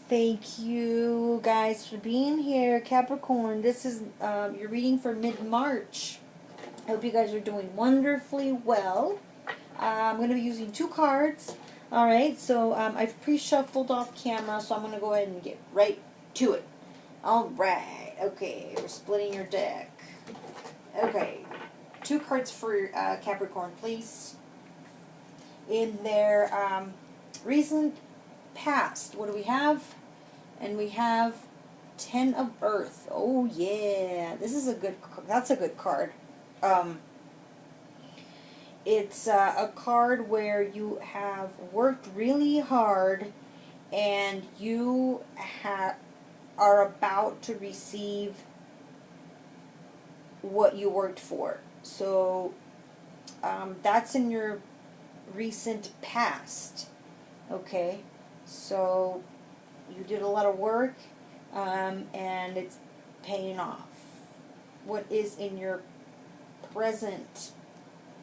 Thank you guys for being here, Capricorn. This is your reading for mid-March. I hope you guys are doing wonderfully well. I'm going to be using two cards. Alright, so I've pre-shuffled off camera, so I'm going to go ahead and get right to it. Alright, okay, we're splitting your deck. Okay, two cards for Capricorn, please. In their recent past, what do we have? And we have 10 of Earth. Oh yeah, this is a good. That's a good card. It's a card where you have worked really hard, and you are about to receive what you worked for. So that's in your recent past. Okay, so you did a lot of work, and it's paying off. What is in your present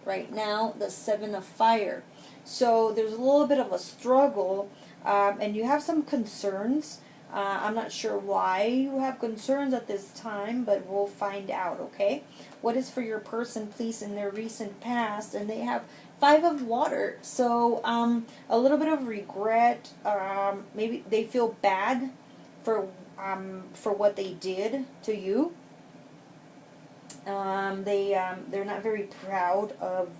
right now? The Seven of Fire. So there's a little bit of a struggle, and you have some concerns. I'm not sure why you have concerns at this time, but we'll find out, okay? What is for your person, please, in their recent past? And they have Five of Water. So a little bit of regret. Maybe they feel bad for what they did to you. They're not very proud of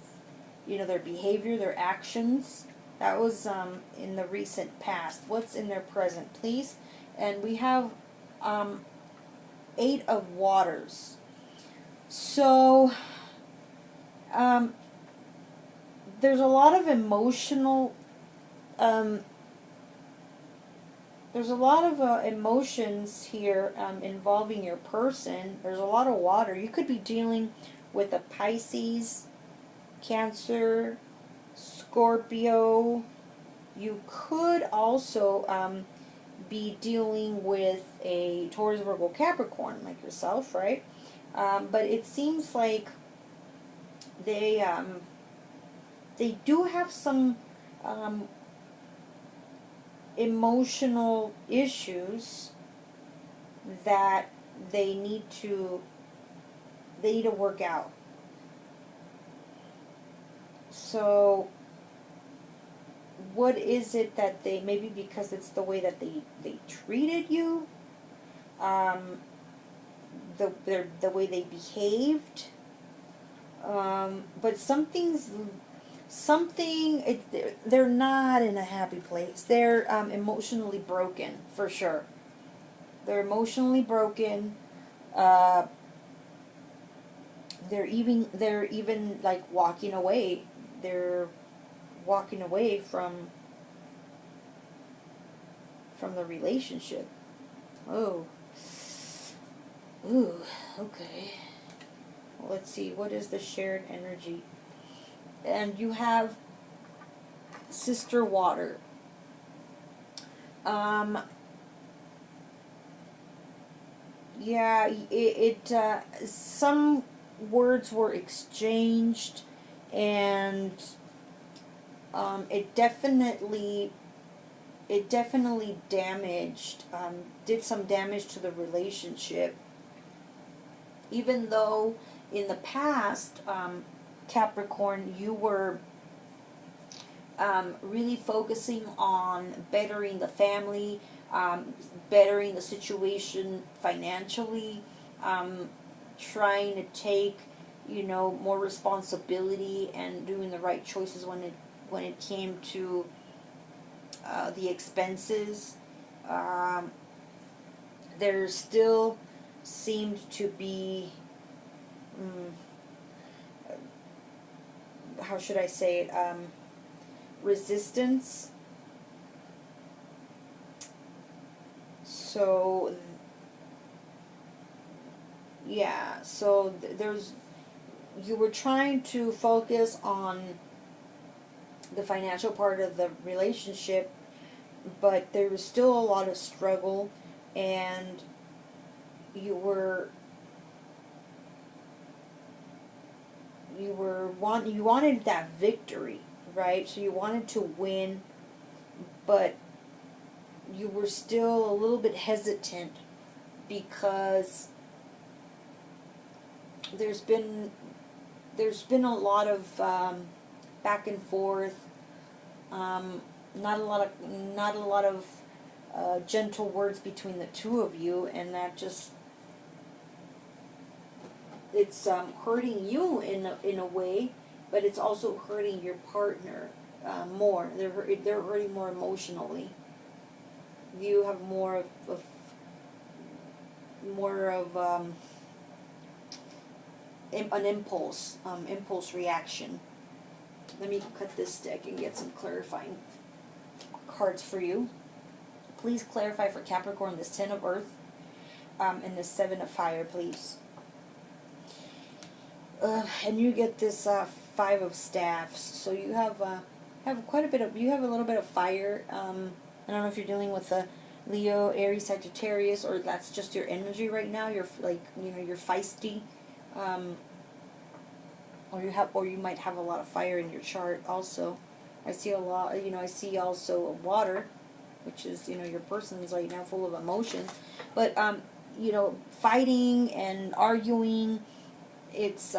their behavior, their actions. That was in the recent past. What's in their present, please? And we have Eight of Waters. So there's a lot of emotional emotions here involving your person. There's a lot of water. You could be dealing with a Pisces, Cancer, Scorpio. You could also be dealing with a Taurus, Virgo, Capricorn like yourself, right? But it seems like they do have some emotional issues that they need to work out. So what is it that they, maybe because it's the way that they treated you, the way they behaved, but they're not in a happy place. They're emotionally broken, for sure. They're emotionally broken. They're even like walking away. They're walking away from the relationship. Oh. Ooh, okay. Well, let's see, what is the shared energy? And you have Sister Water. Yeah, some words were exchanged, and it definitely damaged, did some damage to the relationship. Even though in the past, Capricorn, you were really focusing on bettering the family, bettering the situation financially, trying to take more responsibility and doing the right choices when it came to the expenses. There still seemed to be how should I say it, resistance. So yeah, so you were trying to focus on the financial part of the relationship, but there was still a lot of struggle, and you wanted that victory, right? So you wanted to win, but you were still a little bit hesitant because there's been a lot of back and forth, not a lot of gentle words between the two of you, and that just, it's hurting you in a way, but it's also hurting your partner more. They're hurting more emotionally. You have more of an impulse reaction. Let me cut this deck and get some clarifying cards for you. Please clarify for Capricorn this 10 of Earth and this 7 of Fire, please. And you get this 5 of Staffs. So you have quite a bit of, you have a little bit of fire. I don't know if you're dealing with a Leo, Aries, Sagittarius, or that's just your energy right now. You're like, you're feisty. Or you might have a lot of fire in your chart also. I see a lot, I see also water, which is, your person's right now full of emotion. But, fighting and arguing, it's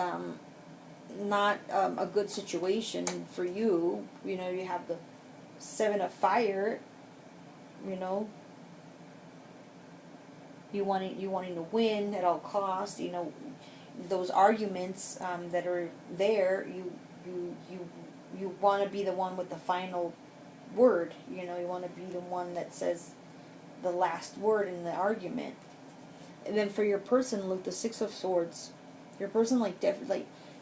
not a good situation for you. You have the 7 of Fire, you wanting to win at all costs, those arguments that are there, you want to be the one with the final word. You want to be the one that says the last word in the argument. And then for your person, look, the 6 of Swords. Your person,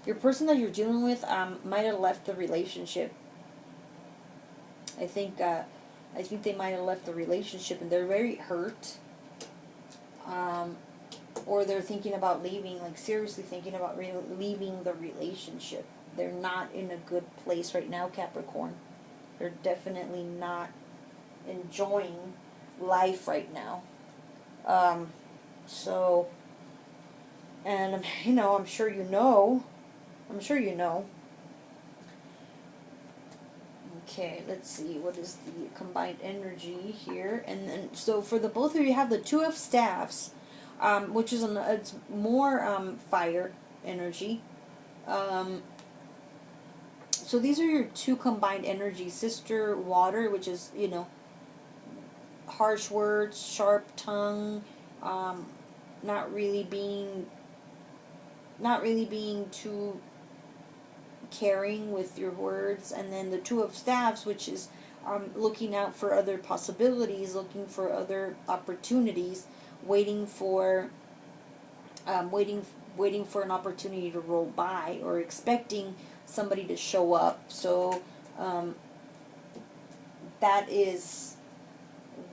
your person that you're dealing with might have left the relationship. I think they might have left the relationship, and they're very hurt. Or they're thinking about leaving, seriously thinking about leaving the relationship. They're not in a good place right now, Capricorn. They're definitely not enjoying life right now. So, and, I'm sure you know. Okay, let's see, what is the combined energy here? And then, so for the both of you, have the 2 of Staffs, which is it's more fire energy. So these are your 2 combined energies. Sister, water, which is, harsh words, sharp tongue, not really being too caring with your words. And then the 2 of Staffs, which is looking out for other possibilities, looking for other opportunities, waiting for an opportunity to roll by, or expecting somebody to show up. So that is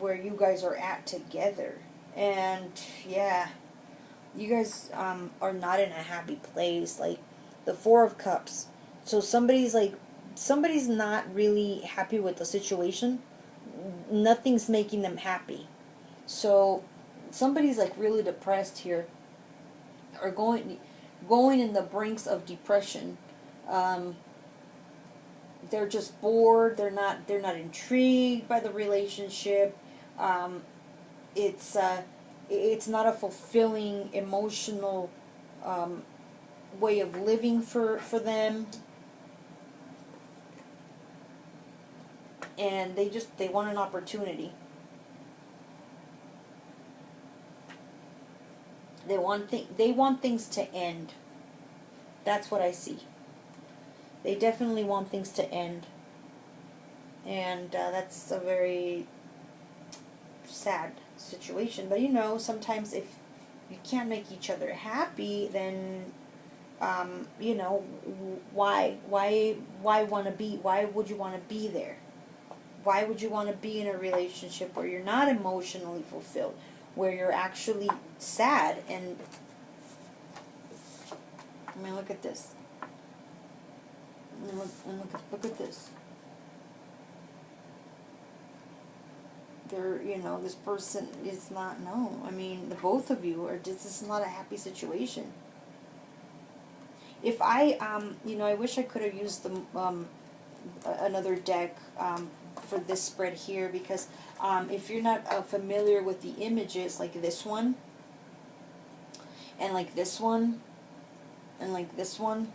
where you guys are at together. And yeah, you guys are not in a happy place. Like the 4 of Cups. So somebody's not really happy with the situation. Nothing's making them happy. So somebody's really depressed here, or going in the brinks of depression. They're just bored. They're not intrigued by the relationship. It's not a fulfilling emotional way of living for them. And they want an opportunity. They want things to end. That's what I see. They definitely want things to end. And that's a very sad situation. But sometimes if you can't make each other happy, then why would you want to be there? Why would you want to be in a relationship where you're not emotionally fulfilled, where you're actually sad? And look at this. Look at this. This person is not, no. The both of you are just, this is not a happy situation. If I wish I could have used the another deck, for this spread here, because if you're not familiar with the images, like this one, and like this one, and like this one,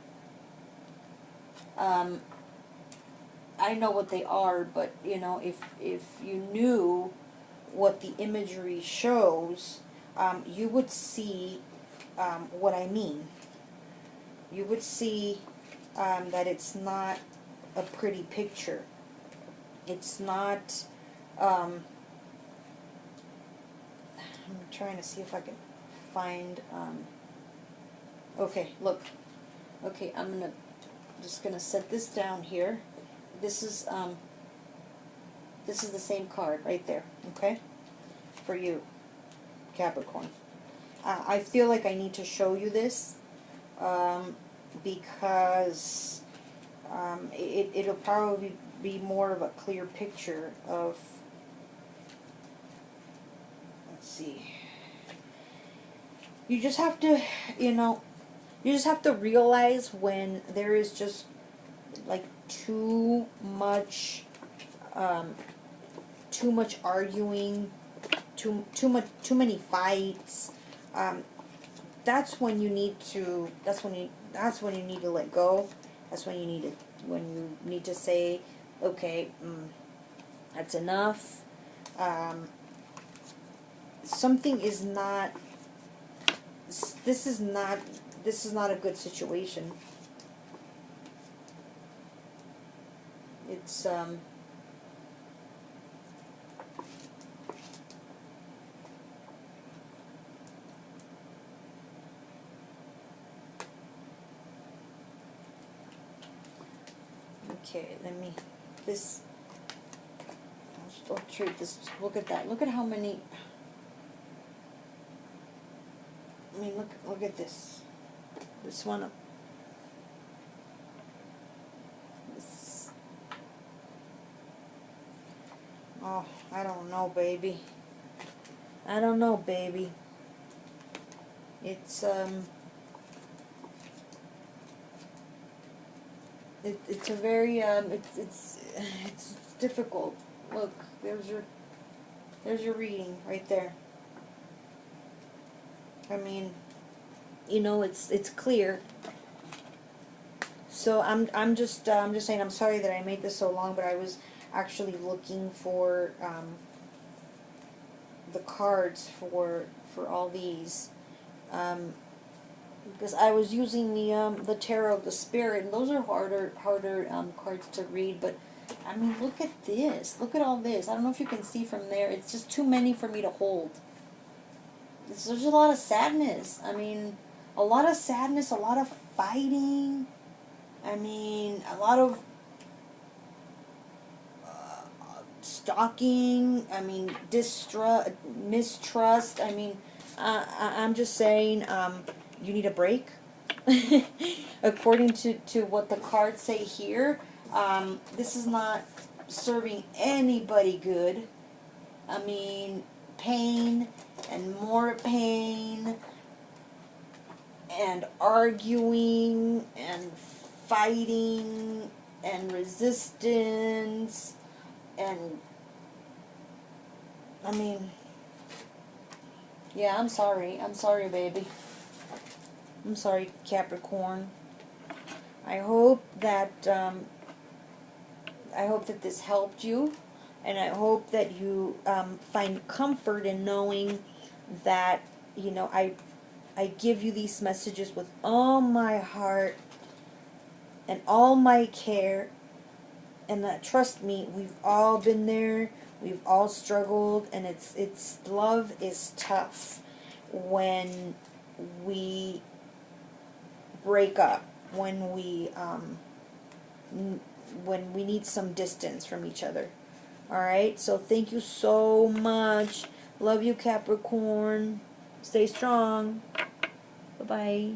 I know what they are, but you know, if you knew what the imagery shows, you would see what I mean. You would see that it's not a pretty picture. It's not, I'm trying to see if I can find, okay, look. Okay, I'm just gonna set this down here. This is the same card right there, okay? For you, Capricorn. I feel like I need to show you this, because it'll probably be more of a clear picture of, let's see, you just have to, you know, you just have to realize when there is just like too much arguing, too many fights. That's when you need to. That's when you need to let go. That's when you need to say, okay, that's enough. Something is not. This is not a good situation. It's okay, let me, this, I'll treat this, look at that, look at how many, I mean, look at this one, this, oh, I don't know, baby, it's, it's a very, it's difficult. Look, there's your reading right there. I mean, you know, it's clear. So I'm just saying, I'm sorry that I made this so long, but I was actually looking for the cards for all these. Because I was using the Tarot of the Spirit, and those are harder cards to read. But I mean, look at this. Look at all this. I don't know if you can see from there. It's just too many for me to hold. There's a lot of sadness. I mean, a lot of sadness, a lot of fighting. I mean, a lot of stalking. I mean, mistrust. I mean, I'm just saying. You need a break. According to what the cards say here, this is not serving anybody good. I mean, pain and more pain and arguing and fighting and resistance and, I mean, yeah, I'm sorry, baby. I'm sorry, Capricorn. I hope that this helped you, and I hope that you find comfort in knowing that, you know, I give you these messages with all my heart and all my care, and that, trust me, we've all been there, we've all struggled, and it's love is tough when we break up, when we need some distance from each other. Alright, so thank you so much. Love you, Capricorn. Stay strong. Bye-bye.